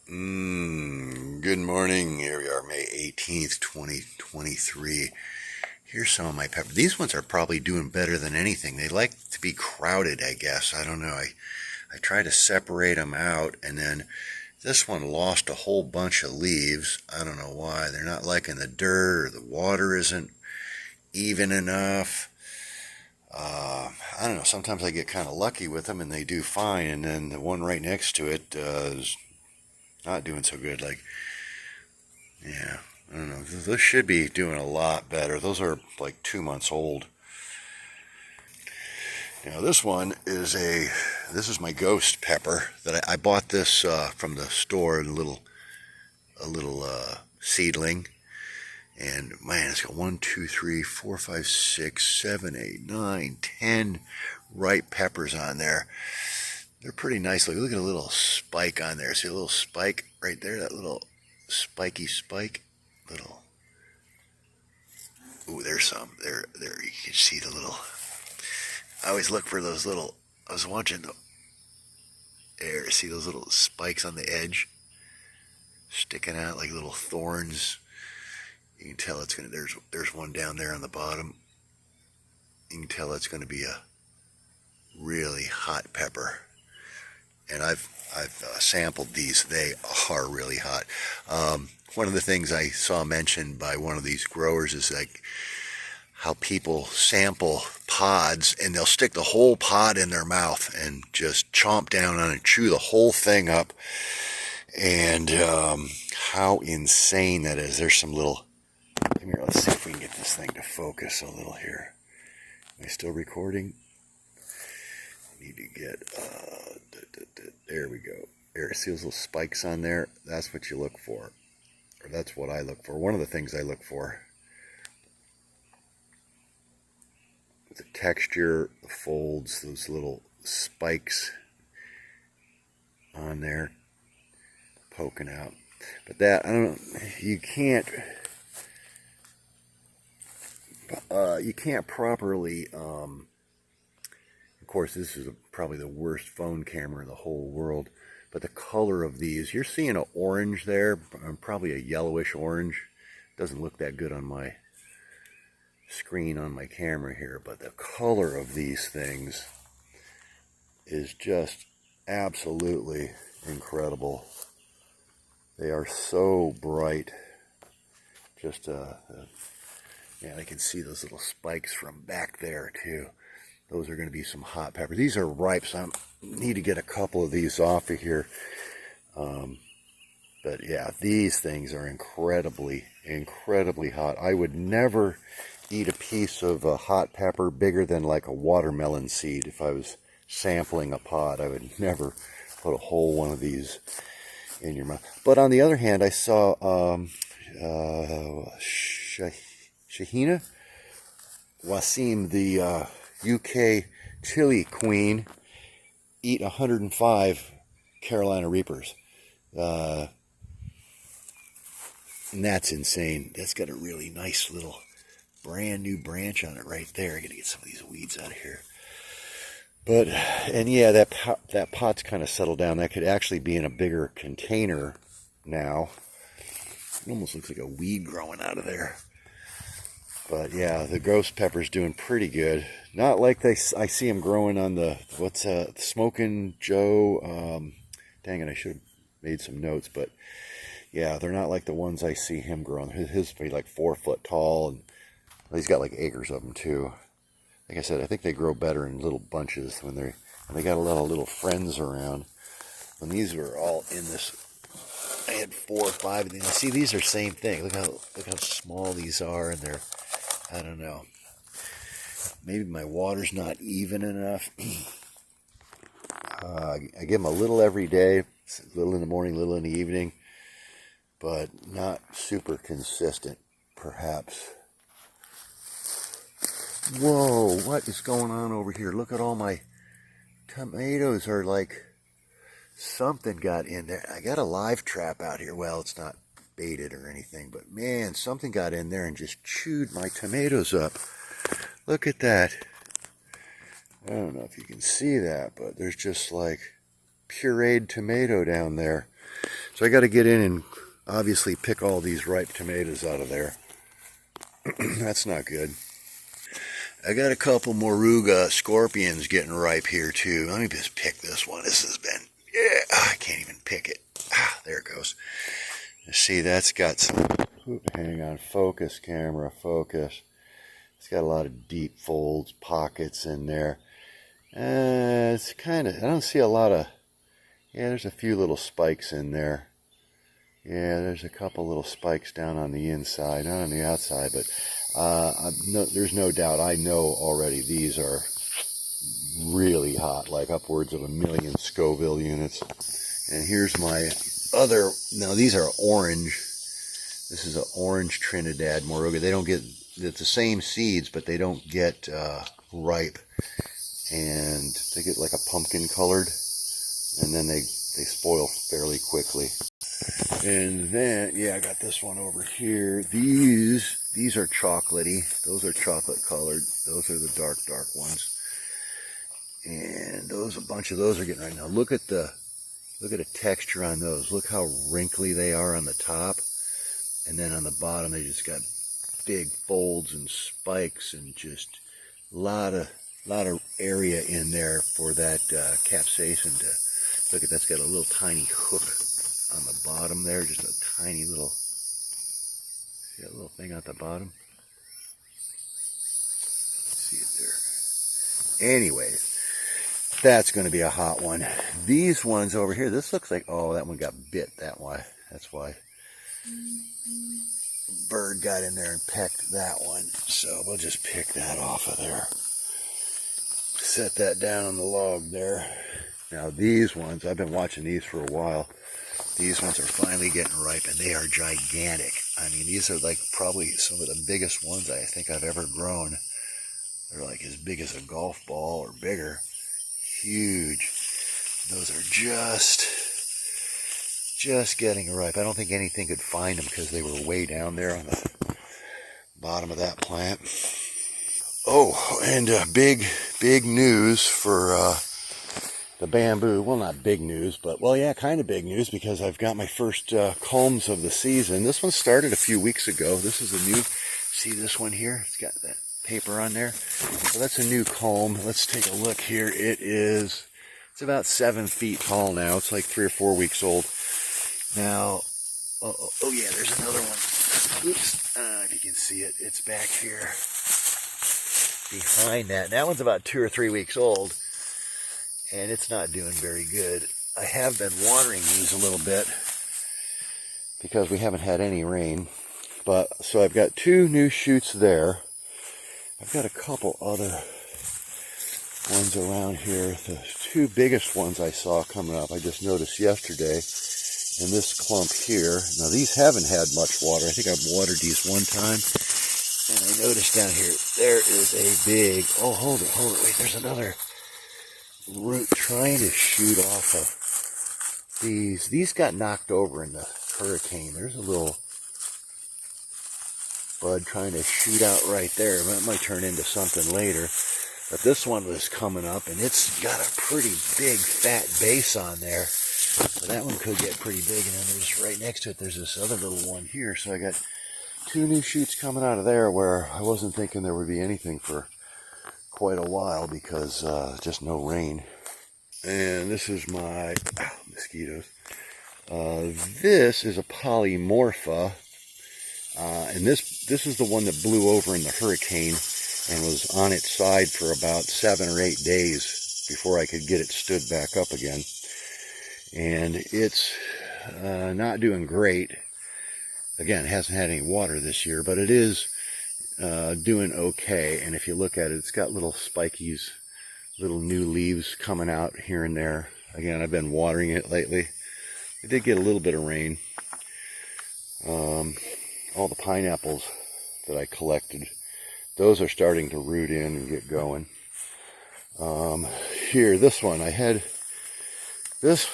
Good morning. Here we are, May 18th, 2023. Here's some of my peppers. These ones are probably doing better than anything. They like to be crowded, I guess. I don't know. I try to separate them out, and then this one lost a whole bunch of leaves. I don't know why. They're not liking the dirt, or the water isn't even enough. I don't know. Sometimes I get kind of lucky with them, and they do fine, and then the one right next to it is not doing so good. Yeah, I don't know. This should be doing a lot better. Those are like 2 months old. This one is this is my ghost pepper that I bought this from the store, a little seedling. And man, it's got 1, 2, 3, 4, 5, 6, 7, 8, 9, 10 ripe peppers on there. They're pretty nice. Look at a little spike on there. See a little spike right there? That little spiky spike. Little. Ooh, there's some. There. You can see the little. I always look for those little. I was watching there. See those little spikes on the edge, sticking out like little thorns. You can tell it's gonna. There's one down there on the bottom. You can tell it's gonna be a really hot pepper. And I've sampled these. They are really hot. One of the things I saw mentioned by one of these growers is like how people sample pods and they'll stick the whole pod in their mouth and just chomp down on it, chew the whole thing up. And how insane that is. There's some little. Come here, let's see if we can get this thing to focus a little here. Am I still recording? I need to get. There we go. There, see those little spikes on there? That's what you look for. Or that's what I look for. One of the things I look for. The texture, the folds, those little spikes on there poking out. But that, I don't know, you can't properly, of course, this is probably the worst phone camera in the whole world. But the color of these, you're seeing an orange there, probably a yellowish orange. Doesn't look that good on my screen on my camera here, but the color of these things is just absolutely incredible. They are so bright. Just, yeah, I can see those little spikes from back there too. Those are going to be some hot peppers. These are ripe, so I need to get a couple of these off of here. But yeah, these things are incredibly, incredibly hot. I would never eat a piece of a hot pepper bigger than like a watermelon seed. If I was sampling a pod, I would never put a whole one of these in your mouth. But on the other hand, I saw Shahina Wasim, the UK chili queen, eat 105 Carolina Reapers. And that's insane. That's got a really nice little brand new branch on it right there. I gotta get some of these weeds out of here. But, and yeah, that pot's kind of settled down. That could actually be in a bigger container now. It almost looks like a weed growing out of there. But yeah, the ghost pepper's doing pretty good. Not like I see them growing on the, Smoking Joe. Dang it, I should have made some notes. But yeah, they're not like the ones I see him growing. His be like 4 foot tall, and he's got like acres of them too. Like I said, I think they grow better in little bunches when they got a lot of little friends around. When these were all in this, I had 4 or 5 of these. See, these are same thing. Look how small these are, and they're, I don't know. Maybe my water's not even enough. I give them a little every day, a little in the morning, a little in the evening, but not super consistent, perhaps. Whoa, what is going on over here? Look at all my tomatoes are like, something got in there. I got a live trap out here. Well, it's not baited or anything, but man, something got in there and just chewed my tomatoes up. Look at that. I don't know if you can see that, but there's just like pureed tomato down there. So I got to get in and obviously pick all these ripe tomatoes out of there. That's not good. I got a couple moruga scorpions getting ripe here too. Let me just pick this one. This has been, yeah, I can't even pick it. There it goes. You see, that's got some, hang on, focus camera, focus. It's got a lot of deep folds, pockets in there. It's kind of, I don't see a lot of, yeah, there's a few little spikes in there. Yeah, there's a couple little spikes down on the inside, not on the outside, but there's no doubt, I know already these are really hot, like upwards of 1,000,000 Scoville units. And here's my other, now these are orange. This is an orange Trinidad moruga. They don't get, it's the same seeds, but they don't get ripe. And they get like a pumpkin colored, and then they spoil fairly quickly. And then, yeah, I got this one over here. These are chocolatey. Those are chocolate colored. Those are the dark ones. And those, a bunch of those are getting right now. Look at the texture on those. Look how wrinkly they are on the top. And then on the bottom, they just got big folds and spikes and just a lot of area in there for that capsaicin to, look at, that's got a little tiny hook on the bottom there, just a tiny little, see that little thing at the bottom? See it there. Anyways, that's going to be a hot one. These ones over here, this looks like, oh, that one got bit, that's why. Bird got in there and pecked that one, so we'll just pick that off of there. Set that down on the log there. Now these ones, I've been watching these for a while. These ones are finally getting ripe, and they are gigantic. I mean, these are like probably some of the biggest ones I think I've ever grown. They're like as big as a golf ball or bigger. Huge. Those are just getting ripe. I don't think anything could find them because they were way down there on the bottom of that plant. Oh, and big news for the bamboo. Well, not big news, but, well, yeah, kind of big news, because I've got my first culms of the season. This one started a few weeks ago. This is a new, see this one here? It's got that paper on there. So that's a new culm. Let's take a look here. It's about 7 feet tall now. It's like 3 or 4 weeks old. Now, oh yeah, there's another one. Oops, if you can see it, it's back here behind that. That one's about 2 or 3 weeks old, and it's not doing very good. I have been watering these a little bit because we haven't had any rain. But so I've got 2 new shoots there. I've got a couple other ones around here. The 2 biggest ones I saw coming up, I just noticed yesterday. And this clump here, now these haven't had much water. I think I've watered these one time. And I noticed down here, there is a big, oh, hold it, wait, there's another root trying to shoot off of these. These got knocked over in the hurricane. There's a little bud trying to shoot out right there. That might turn into something later. But this one was coming up, and it's got a pretty big fat base on there. So that one could get pretty big. And then there's right next to it, there's this other little one here. So I got 2 new shoots coming out of there where I wasn't thinking there would be anything for quite a while because just no rain. And this is my mosquitoes. This is a polymorpha. And this is the one that blew over in the hurricane and was on its side for about 7 or 8 days before I could get it stood back up again. And it's not doing great. Again, it hasn't had any water this year, but it is doing okay. And if you look at it, it's got little spikies, little new leaves coming out here and there. Again, I've been watering it lately. It did get a little bit of rain. All the pineapples that I collected, those are starting to root in and get going. Here, this one, I had this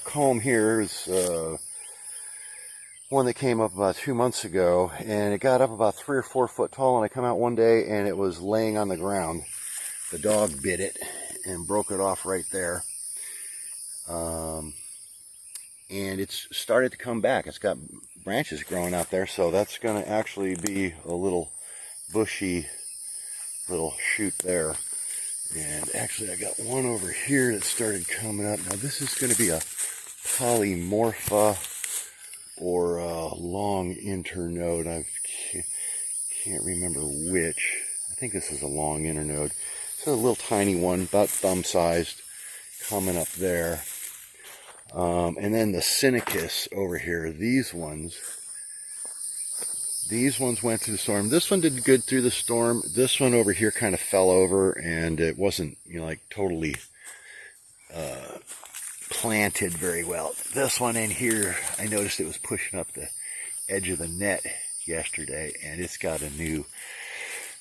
comb here is one that came up about 2 months ago, and it got up about 3 or 4 foot tall, and I come out one day and it was laying on the ground. The dog bit it and broke it off right there. and it's started to come back. It's got branches growing out there, so that's going to actually be a little bushy little shoot there. And actually I got one over here that started coming up. Now this is going to be a polymorpha or a long internode. I can't remember which. I think this is a long internode. It's a little tiny one, about thumb sized, coming up there. And then the Sinicus over here, these ones went through the storm. This one did good through the storm. This one over here kind of fell over, and it wasn't, you know, like totally planted very well. This one in here, I noticed it was pushing up the edge of the net yesterday, and it's got a new,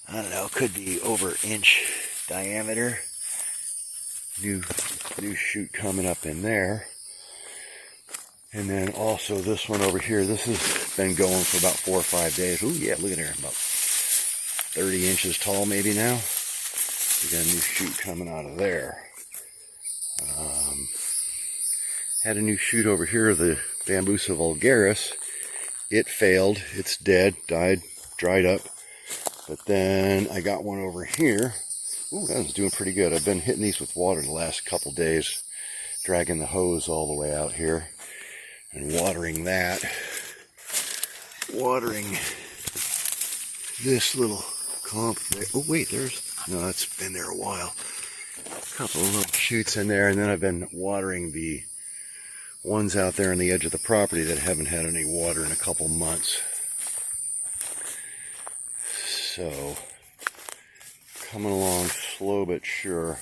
I don't know, could be over inch diameter. New shoot coming up in there. And then also this one over here, this has been going for about 4 or 5 days. Oh yeah, look at her, about 30 inches tall maybe now. We got a new shoot coming out of there. Had a new shoot over here, the Bambusa vulgaris. It failed, it's dead, died, dried up. But then I got one over here. Ooh, that one's doing pretty good. I've been hitting these with water the last couple days, dragging the hose all the way out here and watering that. Watering this little clump there. Oh wait, no, that's been there a while. A couple of little shoots in there, and then I've been watering the ones out there on the edge of the property that haven't had any water in a couple months. So, coming along slow but sure.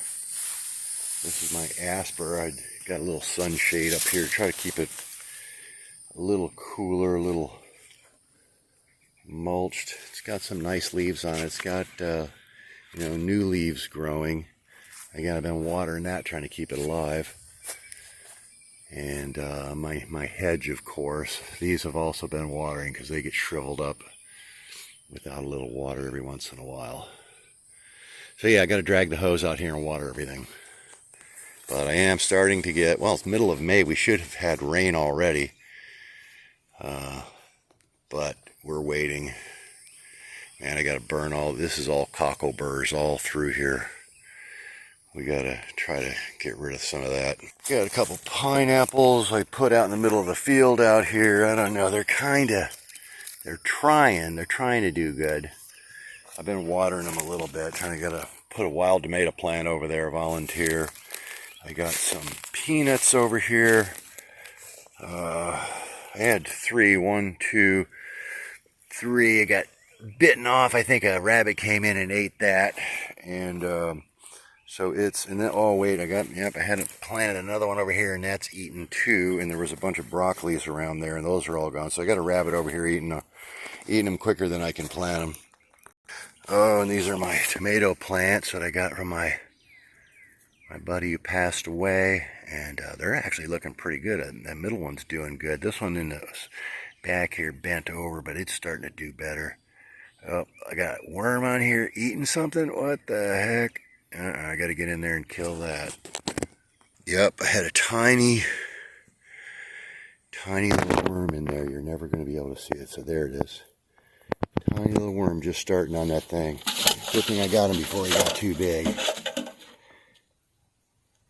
This is my Asper. I got a little sunshade up here. Try to keep it a little cooler, a little mulched. It's got some nice leaves on it. It's got, new leaves growing. Again, I've been watering that, trying to keep it alive. And my hedge, of course, these have also been watering because they get shriveled up without a little water every once in a while. So yeah, I got to drag the hose out here and water everything. But I am starting to get, well, it's middle of May. We should have had rain already. But we're waiting. Man, I got to burn all, this is all cockle burrs all through here. We got to try to get rid of some of that. Got a couple pineapples I put out in the middle of the field out here. I don't know, they're trying to do good. I've been watering them a little bit, trying to put a wild tomato plant over there, volunteer. I got some peanuts over here. I had 3, 1, 2, 3. I got bitten off. I think a rabbit came in and ate that. And so it's, and then, oh wait, I hadn't planted another one over here, and that's eaten too. And there was a bunch of broccolis around there, and those are all gone. So I got a rabbit over here eating them quicker than I can plant them. Oh, and these are my tomato plants that I got from my buddy who passed away, and they're actually looking pretty good. That middle one's doing good. This one in the back here bent over, but it's starting to do better. Oh, I got a worm on here eating something. What the heck? I got to get in there and kill that. Yep, I had a tiny little worm in there. You're never going to be able to see it. So there it is. Tiny little worm just starting on that thing. Good thing I got him before he got too big.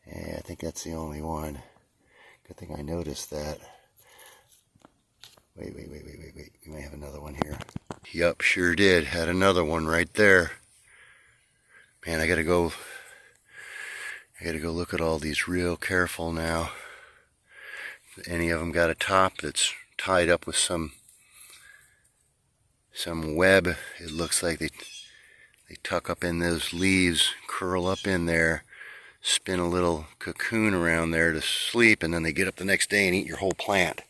Yeah, I think that's the only one. Good thing I noticed that. Wait. We may have another one here. Yup, sure did. Had another one right there. Man, I gotta go look at all these real careful now. Any of them got a top that's tied up with some web. It looks like they tuck up in those leaves, curl up in there, spin a little cocoon around there to sleep, and then they get up the next day and eat your whole plant.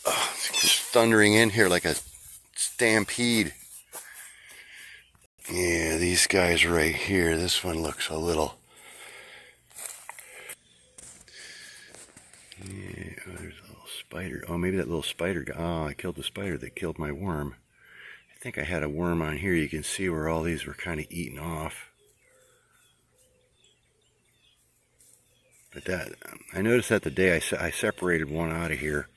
Oh, it's just thundering in here like a stampede. Yeah, these guys right here, this one looks a little... Yeah, oh, there's a little spider. Oh, maybe that little spider guy. Oh, I killed the spider that killed my worm. I think I had a worm on here. You can see where all these were kind of eaten off. But that, I noticed that the day I separated one out of here.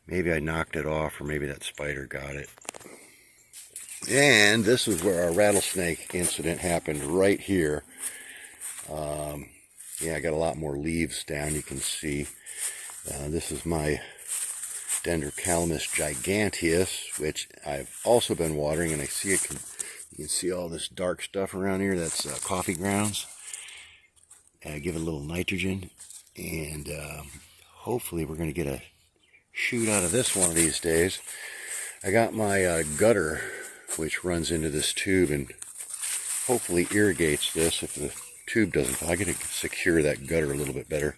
Maybe I knocked it off, or maybe that spider got it. And this is where our rattlesnake incident happened, right here. Yeah, I got a lot more leaves down, you can see. This is my Dendrocalamus giganteus, which I've also been watering, and I see it. You can see all this dark stuff around here. That's coffee grounds. Give it a little nitrogen, and hopefully we're going to get a shoot out of this one of these days. I got my gutter, which runs into this tube and hopefully irrigates this. If the tube doesn't, I got to secure that gutter a little bit better.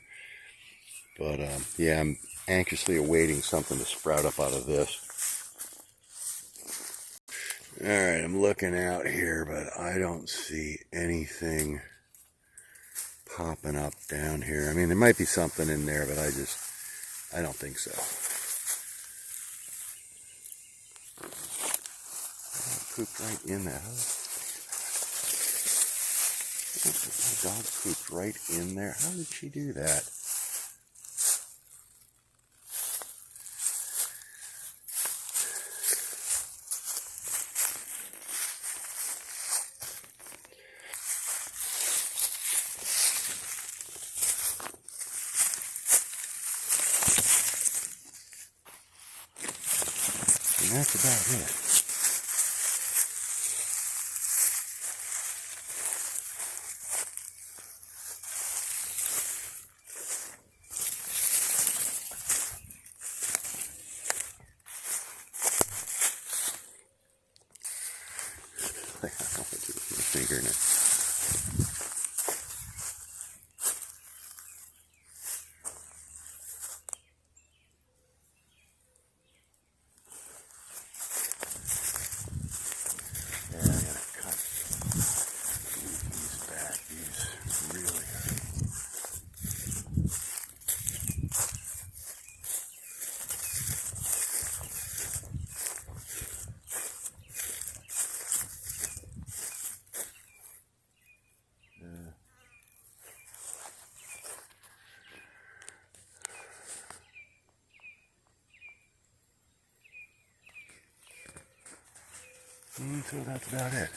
But yeah, I'm anxiously awaiting something to sprout up out of this. Alright, I'm looking out here, but I don't see anything popping up down here. I mean, there might be something in there, but I don't think so. Pooped right in that. My dog pooped right in there. How did she do that? And that's about it. I don't know what to do with my finger now. Yeah, I gotta cut these back. These really hurt. So that's about it.